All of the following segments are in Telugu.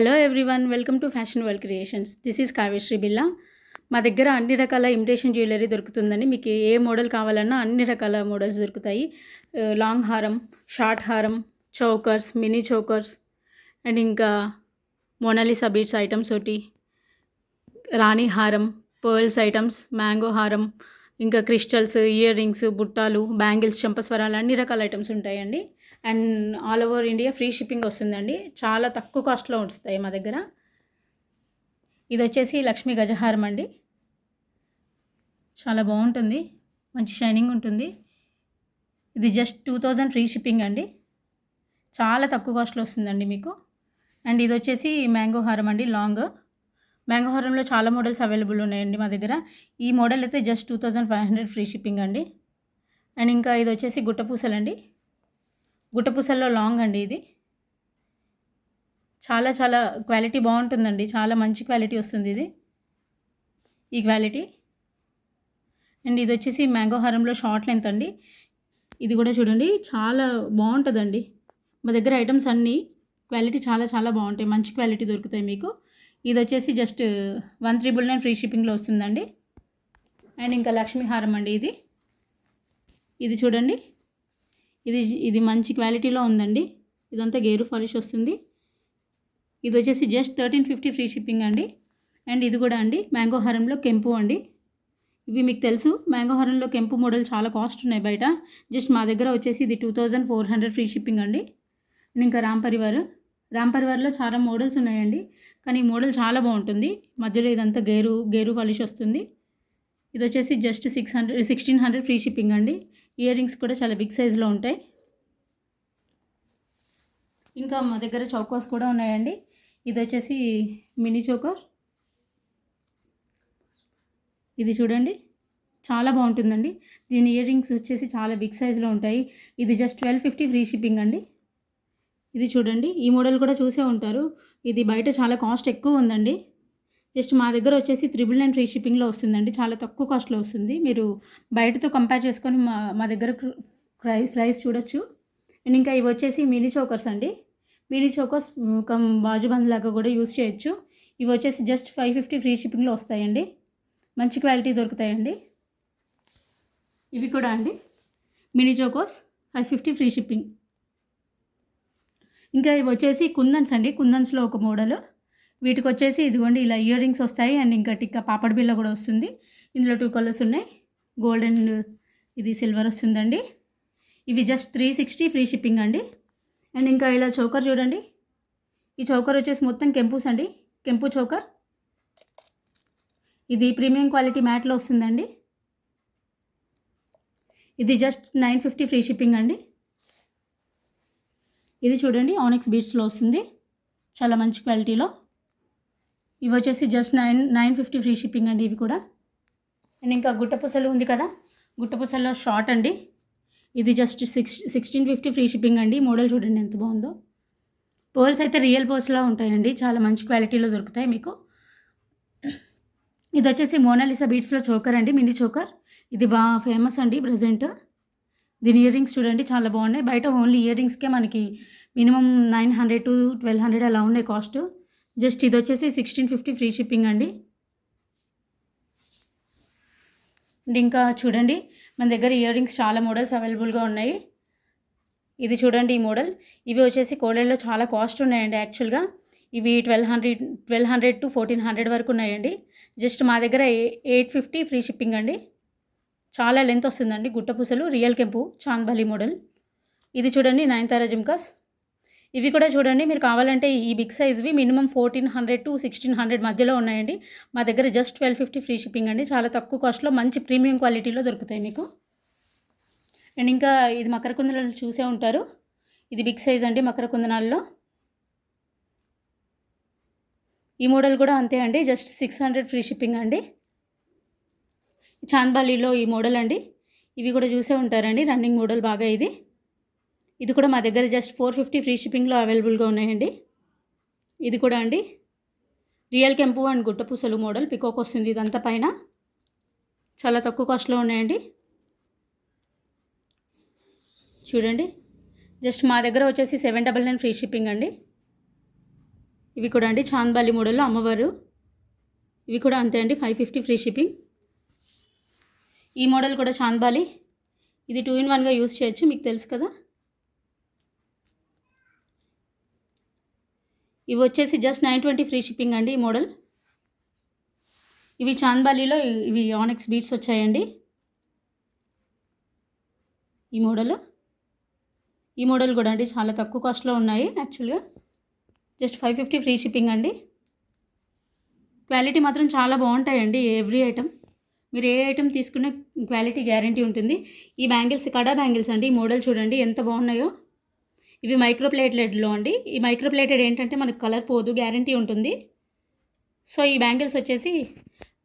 Hello everyone, welcome to fashion world creations. This is Kavyasri బిల్లా. మా దగ్గర అన్ని రకాల ఇమిటేషన్ జ్యువెలరీ దొరుకుతుందండి. మీకు ఏ మోడల్ కావాలన్నా అన్ని రకాల మోడల్స్ దొరుకుతాయి. లాంగ్ హారం, షార్ట్ హారం, చోకర్స్, మినీ చోకర్స్ అండ్ ఇంకా మోనాలిసా బీడ్స్ ఐటమ్స్ ఒకటి, రాణి హారం, పర్ల్స్ ఐటమ్స్, మ్యాంగో హారం, ఇంకా క్రిస్టల్స్, ఇయర్ రింగ్స్, బుట్టాలు, బ్యాంగిల్స్, చంపస్వరాలు అన్ని రకాల ఐటమ్స్ ఉంటాయండి. And all over India free shipping వస్తుందండి. చాలా తక్కువ కాస్ట్లో వస్తాయి మా దగ్గర. ఇది వచ్చేసి లక్ష్మీ గజహారం అండి. చాలా బాగుంటుంది, మంచి షైనింగ్ ఉంటుంది. ఇది జస్ట్ 2000 ఫ్రీ షిప్పింగ్ అండి. చాలా తక్కువ కాస్ట్లో వస్తుందండి మీకు. అండ్ ఇది వచ్చేసి మ్యాంగో హారం అండి, లాంగ్. మ్యాంగో హారంలో చాలా మోడల్స్ అవైలబుల్ ఉన్నాయండి మా దగ్గర. ఈ మోడల్ అయితే జస్ట్ 2500 ఫ్రీ షిప్పింగ్ అండి. అండ్ ఇంకా ఇది వచ్చేసి గుట్టపూసలండి. గుట్టపూసల్లో లాంగ్ అండి. ఇది చాలా చాలా క్వాలిటీ బాగుంటుందండి. చాలా మంచి క్వాలిటీ వస్తుంది ఇది, ఈ క్వాలిటీ. అండ్ ఇది వచ్చేసి మ్యాంగో హారంలో షార్ట్ లెంత్ అండి. ఇది కూడా చూడండి, చాలా బాగుంటుందండి. మా దగ్గర ఐటమ్స్ అన్నీ క్వాలిటీ చాలా చాలా బాగుంటాయి, మంచి క్వాలిటీ దొరుకుతాయి మీకు. ఇది వచ్చేసి జస్ట్ 1399 ఫ్రీ షిప్పింగ్లో వస్తుందండి. అండ్ ఇంకా లక్ష్మీ హారం అండి. ఇది చూడండి, ఇది మంచి క్వాలిటీలో ఉందండి. ఇదంతా గేరు పాలిష్ వస్తుంది. ఇది వచ్చేసి జస్ట్ 1350 ఫ్రీ షిప్పింగ్ అండి. అండ్ ఇది కూడా అండి మ్యాంగో హారంలో కెంపు అండి. ఇవి మీకు తెలుసు, మ్యాంగో హారంలో కెంపు మోడల్ చాలా కాస్ట్ ఉన్నాయి బయట. జస్ట్ మా దగ్గర వచ్చేసి ఇది 2400 ఫ్రీ షిప్పింగ్ అండి. అండ్ ఇంకా రామ్ పరివార్లో చాలా మోడల్స్ ఉన్నాయండి, కానీ ఈ మోడల్ చాలా బాగుంటుంది. మధ్యలో ఇదంతా గేరు పాలిష్ వస్తుంది. ఇది వచ్చేసి జస్ట్ 1600 ఫ్రీ షిప్పింగ్ అండి. ఇయర్ రింగ్స్ కూడా చాలా బిగ్ సైజులో ఉంటాయి. ఇంకా మా దగ్గర చౌకోస్ కూడా ఉన్నాయండి. ఇది వచ్చేసి మినీ చోకర్. ఇది చూడండి, చాలా బాగుంటుందండి. దీని ఇయర్ రింగ్స్ వచ్చేసి చాలా బిగ్ సైజులో ఉంటాయి. ఇది జస్ట్ 1250 ఫ్రీ షిప్పింగ్ అండి. ఇది చూడండి, ఈ మోడల్ కూడా చూసే ఉంటారు. ఇది బయట చాలా కాస్ట్ ఎక్కువ ఉందండి. జస్ట్ మా దగ్గర వచ్చేసి 999 ఫ్రీ షిప్పింగ్లో వస్తుందండి. చాలా తక్కువ కాస్ట్లో వస్తుంది. మీరు బయటతో కంపేర్ చేసుకొని మా దగ్గర ప్రైస్ చూడొచ్చు. అండ్ ఇంకా ఇవి వచ్చేసి మినీ చోకర్స్ అండి. మినీ చోకర్స్ బాజుబంద్ లాగా కూడా యూస్ చేయొచ్చు. ఇవి వచ్చేసి జస్ట్ 550 ఫ్రీ షిప్పింగ్లో వస్తాయండి. మంచి క్వాలిటీ దొరుకుతాయండి. ఇవి కూడా అండి మినీ చోకర్స్ 550 ఫ్రీ షిప్పింగ్. ఇంకా ఇవి వచ్చేసి కుందన్స్ అండి. కుందన్స్లో ఒక మోడల్. వీటికి వచ్చేసి ఇదిగోండి ఇలా ఇయర్ రింగ్స్ వస్తాయి. అండ్ ఇంకా టిక్కా పాపడ్ బిల్ల కూడా వస్తుంది. ఇందులో 2 కలర్స్ ఉన్నాయి, గోల్డ్ అండ్ ఇది సిల్వర్ వస్తుందండి. ఇవి జస్ట్ 360 ఫ్రీ షిప్పింగ్ అండి. అండ్ ఇంకా ఇలా చోకర్ చూడండి. ఈ చోకర్ వచ్చేసి మొత్తం కెంపూస్ అండి, కెంపు చోకర్. ఇది ప్రీమియం క్వాలిటీ మ్యాట్లో వస్తుందండి. ఇది జస్ట్ 950 ఫ్రీ షిప్పింగ్ అండి. ఇది చూడండి, ఆనిక్స్ బీడ్స్లో వస్తుంది, చాలా మంచి క్వాలిటీలో. ఇవి వచ్చేసి జస్ట్ 950 ఫ్రీ షిప్పింగ్ అండి ఇవి కూడా. అండ్ ఇంకా గుట్టపూసలు ఉంది కదా, గుట్టపూసల్లో షార్ట్ అండి. ఇది జస్ట్ 1650 ఫ్రీ షిప్పింగ్ అండి. మోడల్ చూడండి ఎంత బాగుందో. పర్ల్స్ అయితే రియల్ పర్ల్స్లా ఉంటాయండి, చాలా మంచి క్వాలిటీలో దొరుకుతాయి మీకు. ఇది వచ్చేసి మోనాలిసా బీడ్స్లో చోకర్ అండి, మినీ చోకర్. ఇది బాగా ఫేమస్ అండి ప్రజెంట్. దీని ఇయర్ రింగ్స్ చూడండి, చాలా బాగున్నాయి. బయట ఓన్లీ ఇయర్ రింగ్స్కే మనకి మినిమం 900 to 1200 అలా ఉన్నాయి కాస్ట్. జస్ట్ ఇది వచ్చేసి 1650 ఫ్రీ షిప్పింగ్ అండి. అండ్ ఇంకా చూడండి, మన దగ్గర ఇయర్ రింగ్స్ చాలా మోడల్స్ అవైలబుల్గా ఉన్నాయి. ఇది చూడండి ఈ మోడల్. ఇవి వచ్చేసి కోడెల్లో చాలా కాస్ట్ ఉన్నాయండి యాక్చువల్గా. ఇవి 1200 to 1400 వరకు ఉన్నాయండి. జస్ట్ మా దగ్గర 850 ఫ్రీ షిప్పింగ్ అండి. చాలా లెంత్ వస్తుందండి. గుట్టపూసలు రియల్ కెంపు చాంద్బాలి మోడల్. ఇది చూడండి నయనతార జుమ్కాస్. ఇవి కూడా చూడండి, మీరు కావాలంటే ఈ బిగ్ సైజ్వి మినిమం 1400 to 1600 మధ్యలో ఉన్నాయండి. మా దగ్గర జస్ట్ 1250 ఫ్రీ షిప్పింగ్ అండి. చాలా తక్కువ కాస్ట్లో మంచి ప్రీమియం క్వాలిటీలో దొరుకుతాయి మీకు. అండ్ ఇంకా ఇది మకర కుందనాలు చూసే ఉంటారు. ఇది బిగ్ సైజ్ అండి మకర కుందనాల్లో. ఈ మోడల్ కూడా అంతే అండి, జస్ట్ 600 ఫ్రీ షిప్పింగ్ అండి. చాంద్బాలిలో ఈ మోడల్ అండి. ఇవి కూడా చూసే ఉంటారండి, రన్నింగ్ మోడల్ బాగా. ఇది కూడా మా దగ్గర జస్ట్ 450 ఫ్రీ షిప్పింగ్లో అవైలబుల్గా ఉన్నాయండి. ఇది కూడా అండి రియల్ కెంపు అండ్ గుట్టపూసలు మోడల్, పికాక్ వస్తుంది ఇదంతా పైన. చాలా తక్కువ కాస్ట్లో ఉన్నాయండి. చూడండి, జస్ట్ మా దగ్గర వచ్చేసి 799 ఫ్రీ షిప్పింగ్ అండి. ఇవి కూడా అండి చాంద్బాలి మోడల్లో అమ్మవారు. ఇవి కూడా అంతే అండి, 550 ఫ్రీ షిప్పింగ్. ఈ మోడల్ కూడా చాంద్బాలి. ఇది 2 in 1గా యూస్ చేయొచ్చు, మీకు తెలుసు కదా. ఇవి వచ్చేసి జస్ట్ 920 ఫ్రీ షిప్పింగ్ అండి ఈ మోడల్. ఇవి చాంద్బాలిలో ఇవి ఆనెక్స్ బీడ్స్ వచ్చాయండి. ఈ మోడల్ కూడా అండి చాలా తక్కువ కాస్ట్లో ఉన్నాయి. యాక్చువల్గా జస్ట్ 550 ఫ్రీ షిప్పింగ్ అండి. క్వాలిటీ మాత్రం చాలా బాగుంటాయండి. ఎవ్రీ ఐటమ్, మీరు ఏ ఐటమ్ తీసుకున్న క్వాలిటీ గ్యారంటీ ఉంటుంది. ఈ బ్యాంగిల్స్ కడా బ్యాంగిల్స్ అండి. ఈ మోడల్ చూడండి ఎంత బాగున్నాయో. ఇవి మైక్రోప్లేటెడ్లో అండి. ఈ మైక్రోప్లేటెడ్ ఏంటంటే మనకు కలర్ పోదు, గ్యారంటీ ఉంటుంది. సో ఈ బ్యాంగిల్స్ వచ్చేసి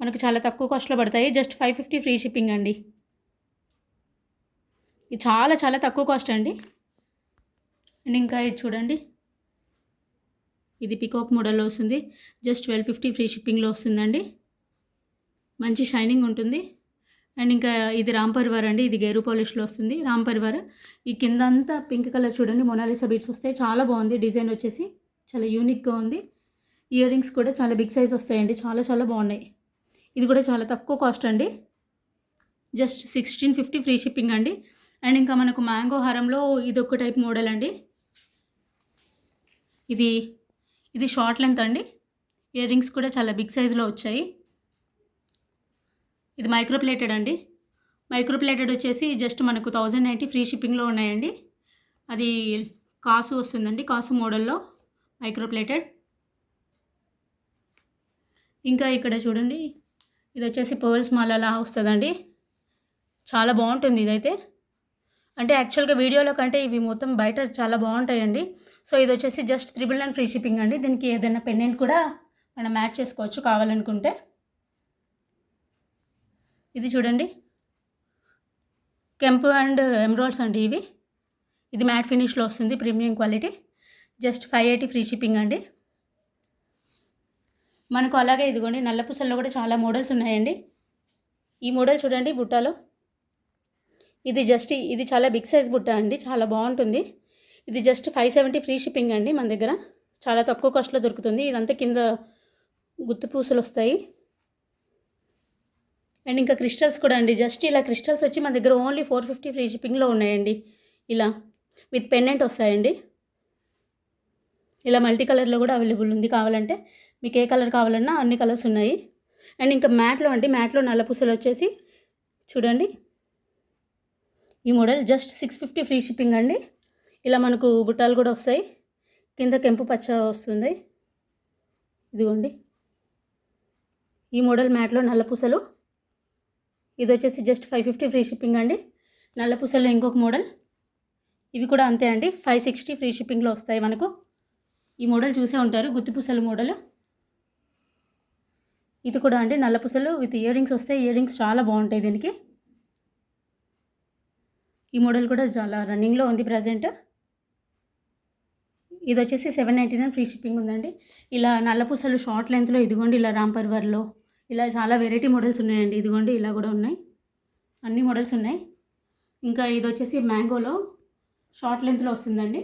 మనకు చాలా తక్కువ కాస్ట్లో పడతాయి. జస్ట్ 550 ఫ్రీ షిప్పింగ్ అండి. ఇది చాలా చాలా తక్కువ కాస్ట్ అండి. అండ్ ఇంకా ఇది చూడండి, ఇది పికాక్ మోడల్లో వస్తుంది. జస్ట్ 1250 ఫ్రీ షిప్పింగ్లో వస్తుందండి. మంచి షైనింగ్ ఉంటుంది. అండ్ ఇంకా ఇది రామ్ పరివార్ అండి. ఇది గేరు పాలిష్లో వస్తుంది రామ్ పరివార్. ఈ కింద అంతా పింక్ కలర్ చూడండి, మొనాలిసా బీడ్స్ వస్తాయి. చాలా బాగుంది డిజైన్, వచ్చేసి చాలా యూనిక్గా ఉంది. ఇయర్ రింగ్స్ కూడా చాలా బిగ్ సైజ్ వస్తాయండి, చాలా చాలా బాగున్నాయి. ఇది కూడా చాలా తక్కువ కాస్ట్ అండి. జస్ట్ 1650 ఫ్రీ షిప్పింగ్ అండి. అండ్ ఇంకా మనకు మ్యాంగో హారంలో ఇది ఒక టైప్ మోడల్ అండి. ఇది షార్ట్ లెంత్ అండి. ఇయర్ రింగ్స్ కూడా చాలా బిగ్ సైజులో వచ్చాయి. ఇది మైక్రోప్లేటెడ్ అండి. మైక్రోప్లేటెడ్ వచ్చేసి జస్ట్ మనకు 1090 ఫ్రీ షిప్పింగ్లో ఉన్నాయండి. అది కాసు వస్తుందండి, కాసు మోడల్లో మైక్రోప్లేటెడ్. ఇంకా ఇక్కడ చూడండి, ఇది వచ్చేసి పర్ల్స్ మాలలా వస్తుందండి. చాలా బాగుంటుంది ఇదైతే. అంటే యాక్చువల్గా వీడియోలో కంటే ఇవి మొత్తం బయట చాలా బాగుంటాయండి. సో ఇది వచ్చేసి జస్ట్ 999 ఫ్రీ షిప్పింగ్ అండి. దీనికి ఏదైనా పెండెంట్ కూడా మనం మ్యాచ్ చేసుకోవచ్చు కావాలనుకుంటే. ఇది చూడండి, కెంపు అండ్ ఎమరాల్డ్స్ అండి ఇవి. ఇది మ్యాట్ ఫినిష్లో వస్తుంది, premium quality. Just 580 free shipping అండి. మనకు అలాగే ఇదిగోండి నల్ల పూసల్లో కూడా చాలా మోడల్స్ ఉన్నాయండి. ఈ మోడల్ చూడండి బుట్టాలో. ఇది చాలా బిగ్ సైజ్ బుట్ట అండి, చాలా బాగుంటుంది. ఇది జస్ట్ 570 ఫ్రీ షిప్పింగ్ అండి. మన దగ్గర చాలా తక్కువ కాస్ట్లో దొరుకుతుంది. ఇదంతా కింద గుత్తు పూసలు వస్తాయి. అండ్ ఇంకా క్రిస్టల్స్ కూడా అండి. జస్ట్ ఇలా క్రిస్టల్స్ వచ్చి మన దగ్గర ఓన్లీ 450 ఫ్రీ షిప్పింగ్లో ఉన్నాయండి. ఇలా విత్ పెండెంట్ వస్తాయండి. ఇలా మల్టీ కలర్లో కూడా అవైలబుల్ ఉంది. కావాలంటే మీకు ఏ కలర్ కావాలన్నా అన్ని కలర్స్ ఉన్నాయి. అండ్ ఇంకా మ్యాట్లో అండి, మ్యాట్లో నల్ల పూసలు వచ్చేసి చూడండి ఈ మోడల్ జస్ట్ 650 ఫ్రీ షిప్పింగ్ అండి. ఇలా మనకు బుట్టాలు కూడా వస్తాయి. కింద కెంపు పచ్చ వస్తుంది. ఇదిగోండి ఈ మోడల్ మ్యాట్లో నల్ల పూసలు. ఇది వచ్చేసి జస్ట్ 550 ఫ్రీ షిప్పింగ్ అండి. నల్ల పూసల్లో ఇంకొక మోడల్. ఇవి కూడా అంతే అండి, 560 ఫ్రీ షిప్పింగ్లో వస్తాయి మనకు. ఈ మోడల్ చూసే ఉంటారు, గుత్తి పూసలు మోడల్. ఇది కూడా అండి నల్ల పూసలు విత్ ఇయర్ రింగ్స్ వస్తాయి. ఇయర్ రింగ్స్ చాలా బాగుంటాయి దీనికి. ఈ మోడల్ కూడా చాలా రన్నింగ్లో ఉంది ప్రజెంట్. ఇది వచ్చేసి 799 ఫ్రీ షిప్పింగ్ ఉందండి. ఇలా నల్ల పూసలు షార్ట్ లెంత్లో ఇదిగోండి ఇలా రామ్ పరివార్లో ఇలా చాలా వెరైటీ మోడల్స్ ఉన్నాయండి. ఇదిగోండి ఇలా కూడా ఉన్నాయి, అన్ని మోడల్స్ ఉన్నాయి. ఇంకా ఇది వచ్చేసి మ్యాంగోలో షార్ట్ లెంత్లో వస్తుందండి.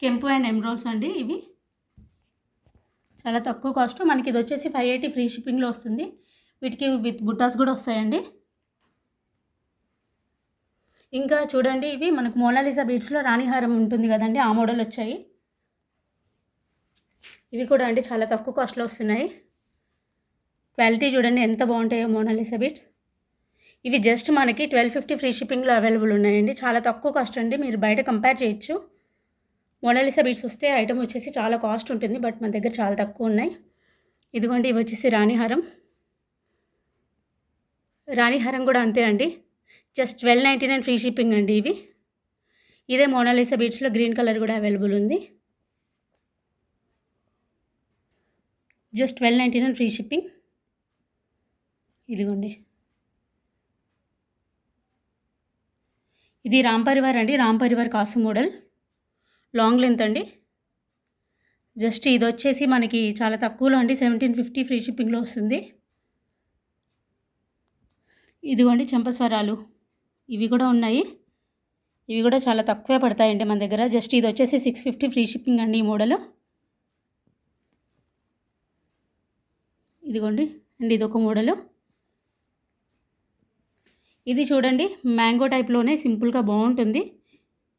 కెంపు అండ్ ఎమరాల్డ్స్ అండి ఇవి. చాలా తక్కువ కాస్ట్ మనకి. ఇది వచ్చేసి 580 ఫ్రీ షిప్పింగ్లో వస్తుంది. వీటికి విత్ బుట్టాస్ కూడా వస్తాయండి. ఇంకా చూడండి, ఇవి మనకు మోనాలిసా బీడ్స్లో రాణిహారం ఉంటుంది కదండి, ఆ మోడల్ వచ్చాయి. ఇవి కూడా అండి చాలా తక్కువ కాస్ట్లో వస్తున్నాయి. క్వాలిటీ చూడండి ఎంత బాగుంటాయో మోనాలిసా బీడ్స్. ఇవి జస్ట్ మనకి 1250 ఫ్రీ షిప్పింగ్లో అవైలబుల్ ఉన్నాయండి. చాలా తక్కువ కాస్ట్ అండి, మీరు బయట కంపేర్ చేయొచ్చు. మోనాలిసా బీడ్స్ వస్తే ఐటమ్ వచ్చేసి చాలా కాస్ట్ ఉంటుంది, బట్ మన దగ్గర చాలా తక్కువ ఉన్నాయి. ఇదిగోండి ఇవి వచ్చేసి రాణిహారం. రాణిహారం కూడా అంతే అండి, జస్ట్ 1299 ఫ్రీ షిప్పింగ్ అండి ఇవి. ఇదే మోనాలిసా బీడ్స్లో గ్రీన్ కలర్ కూడా అవైలబుల్ ఉంది. Just 1299 free shipping. ఇదిగోండి ఇది రామ్ పరివార్ అండి. రామ్ పరివార్ కాసు మోడల్ లాంగ్ లెంత్ అండి. జస్ట్ ఇది వచ్చేసి మనకి చాలా తక్కువలో అండి, 1750 ఫ్రీ షిప్పింగ్లో వస్తుంది. ఇదిగోండి చెంపస్వరాలు ఇవి కూడా ఉన్నాయి. ఇవి కూడా చాలా తక్కువే పడతాయండి మన దగ్గర. జస్ట్ ఇది వచ్చేసి 650 ఫ్రీ షిప్పింగ్ అండి ఈ మోడల్. ఇదిగోండి అండ్ ఇదొక మోడలు. ఇది చూడండి మ్యాంగో టైప్లోనే సింపుల్గా బాగుంటుంది,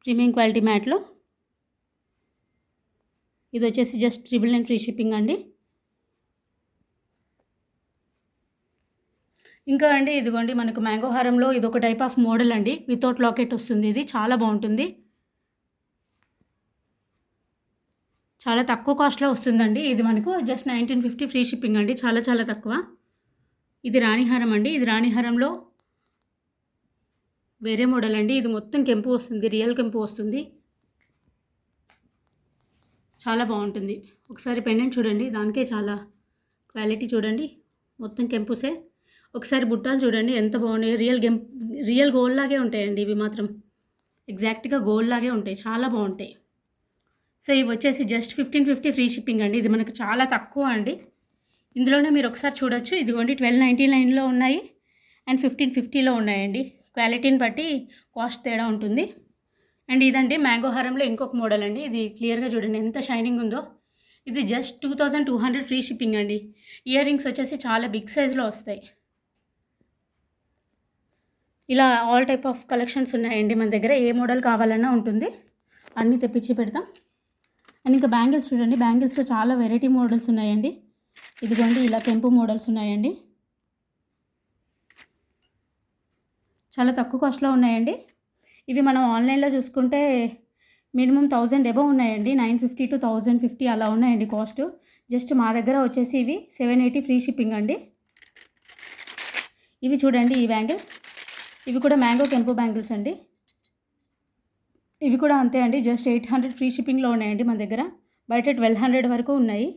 ప్రీమియం క్వాలిటీ మ్యాట్లో. ఇది వచ్చేసి జస్ట్ 999 ఫ్రీ షిప్పింగ్ అండి. ఇంకా అండి ఇదిగోండి మనకు మ్యాంగో హారంలో ఇదొక టైప్ ఆఫ్ మోడల్ అండి, వితౌట్ లాకెట్ వస్తుంది. ఇది చాలా బాగుంటుంది, చాలా తక్కువ కాస్ట్లో వస్తుందండి. ఇది మనకు జస్ట్ 1950 ఫ్రీ షిప్పింగ్ అండి, చాలా చాలా తక్కువ. ఇది రాణిహారం అండి. ఇది రాణిహారంలో వేరే మోడల్ అండి. ఇది మొత్తం కెంపు వస్తుంది, రియల్ కెంపు వస్తుంది, చాలా బాగుంటుంది. ఒకసారి పెండెంట్ చూడండి, దానికే చాలా క్వాలిటీ చూడండి, మొత్తం కెంపుసే. ఒకసారి బుట్టాలు చూడండి ఎంత బాగున్నాయి, రియల్ గోల్డ్ లాగే ఉంటాయండి ఇవి మాత్రం, ఎగ్జాక్ట్గా గోల్డ్ లాగే ఉంటాయి, చాలా బాగుంటాయి. సో ఇవి వచ్చేసి జస్ట్ 1550 ఫ్రీ షిప్పింగ్ అండి. ఇది మనకు చాలా తక్కువ అండి. ఇందులోనే మీరు ఒకసారి చూడొచ్చు, ఇదిగోండి 1299లో ఉన్నాయి అండ్ 1550లో ఉన్నాయండి. క్వాలిటీని బట్టి కాస్ట్ తేడా ఉంటుంది. అండ్ ఇదండి మ్యాంగో హారంలో ఇంకొక మోడల్ అండి. ఇది క్లియర్గా చూడండి ఎంత షైనింగ్ ఉందో. ఇది జస్ట్ 2200 ఫ్రీ షిప్పింగ్ అండి. ఇయర్ రింగ్స్ వచ్చేసి చాలా బిగ్ సైజులో వస్తాయి. ఇలా ఆల్ టైప్ ఆఫ్ కలెక్షన్స్ ఉన్నాయండి మన దగ్గర, ఏ మోడల్ కావాలన్నా ఉంటుంది, అన్నీ తెప్పించి పెడతాం. అండ్ ఇంకా బ్యాంగిల్స్ చూడండి, బ్యాంగిల్స్లో చాలా వెరైటీ మోడల్స్ ఉన్నాయండి. ఇదిగోండి ఇలా కెంపు మోడల్స్ ఉన్నాయండి, చాలా తక్కువ కాస్ట్లో ఉన్నాయండి. ఇవి మనం ఆన్లైన్లో చూసుకుంటే మినిమం 1000 ఎబో ఉన్నాయండి, 950 to 1050 అలా ఉన్నాయండి కాస్ట్. జస్ట్ మా దగ్గర వచ్చేసి ఇవి 780 ఫ్రీ షిప్పింగ్ అండి. ఇవి చూడండి ఈ బ్యాంగిల్స్, ఇవి కూడా మ్యాంగో కెంపు బ్యాంగిల్స్ అండి. ఇవి కూడా అంతే అండి, జస్ట్ 800 ఫ్రీ షిప్పింగ్లో ఉన్నాయండి మన దగ్గర. బయట 1200 వరకు ఉన్నాయి.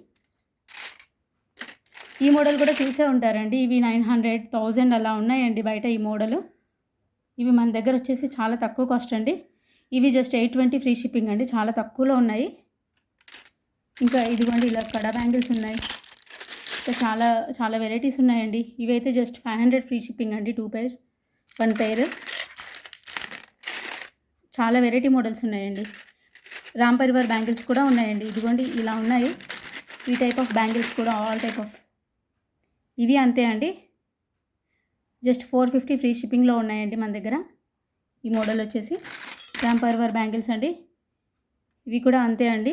ఈ మోడల్ కూడా చూసే ఉంటారండి, ఇవి 900, 1000 అలా ఉన్నాయండి బయట ఈ మోడలు. ఇవి మన దగ్గర వచ్చేసి చాలా తక్కువ కాస్ట్ అండి. ఇవి జస్ట్ 820 ఫ్రీ షిప్పింగ్ అండి, చాలా తక్కువలో ఉన్నాయి. ఇంకా ఇదిగోండి ఇలా కడా బ్యాంగిల్స్ ఉన్నాయి, ఇంకా చాలా చాలా వెరైటీస్ ఉన్నాయండి. ఇవైతే జస్ట్ 500 ఫ్రీ షిప్పింగ్ అండి, 2 pairs 1 pair. చాలా వెరైటీ మోడల్స్ ఉన్నాయండి. రామ్ పరివార్ బ్యాంగిల్స్ కూడా ఉన్నాయండి. ఇదిగోండి ఇలా ఉన్నాయి, ఈ టైప్ ఆఫ్ బ్యాంగిల్స్ కూడా ఆల్ టైప్ ఆఫ్. ఇవి అంతే అండి, జస్ట్ 450 ఫ్రీ షిప్పింగ్లో ఉన్నాయండి మన దగ్గర. ఈ మోడల్ వచ్చేసి రామ్ పరివార్ బ్యాంగిల్స్ అండి. ఇవి కూడా అంతే అండి,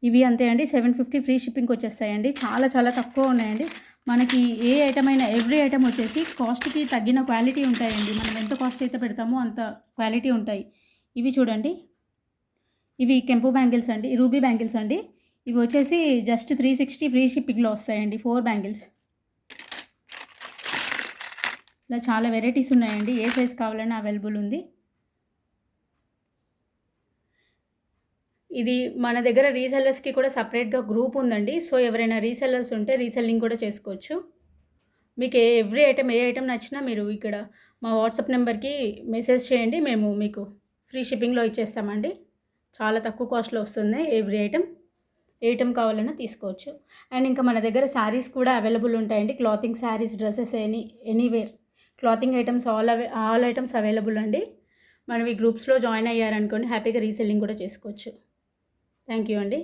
ఇవి అంతే అండి, 750 ఫ్రీ షిప్పింగ్కి వచ్చేస్తాయండి. చాలా చాలా తక్కువ ఉన్నాయండి. మనకి ఏ ఐటమ్ అయినా ఎవ్రీ ఐటమ్ వచ్చేసి కాస్ట్కి తగ్గిన క్వాలిటీ ఉంటాయండి. మనం ఎంత కాస్ట్ అయితే పెడతామో అంత క్వాలిటీ ఉంటాయి. ఇవి చూడండి, ఇవి కెంపు బ్యాంగిల్స్ అండి, రూబీ బ్యాంగిల్స్ అండి. ఇవి వచ్చేసి జస్ట్ 360 ఫ్రీ షిప్పింగ్లో వస్తాయండి, 4 బ్యాంగిల్స్. ఇలా చాలా వెరైటీస్ ఉన్నాయండి, ఏ సైజ్ కావాలన్నా అవైలబుల్ ఉంది. ఇది మన దగ్గర రీసెల్లర్స్కి కూడా సపరేట్గా గ్రూప్ ఉందండి. సో ఎవరైనా రీసెల్లర్స్ ఉంటే రీసెల్లింగ్ కూడా చేసుకోవచ్చు. మీకు ఎవ్రీ ఐటమ్ ఏ ఐటమ్ నచ్చినా మీరు ఇక్కడ మా వాట్సాప్ నెంబర్కి మెసేజ్ చేయండి, మేము మీకు ఫ్రీ షిప్పింగ్లో ఇచ్చేస్తామండి. చాలా తక్కువ కాస్ట్లో వస్తుంది ఎవ్రీ ఐటమ్, ఏ ఐటమ్ కావాలన్నా తీసుకోవచ్చు. అండ్ ఇంకా మన దగ్గర శారీస్ కూడా అవైలబుల్ ఉంటాయండి, clothing saris, dresses, anywhere clothing items all items available అండి. మనం ఈ గ్రూప్స్లో జాయిన్ అయ్యారనుకోండి హ్యాపీగా రీసెల్లింగ్ కూడా చేసుకోవచ్చు. థ్యాంక్ యూ అండి.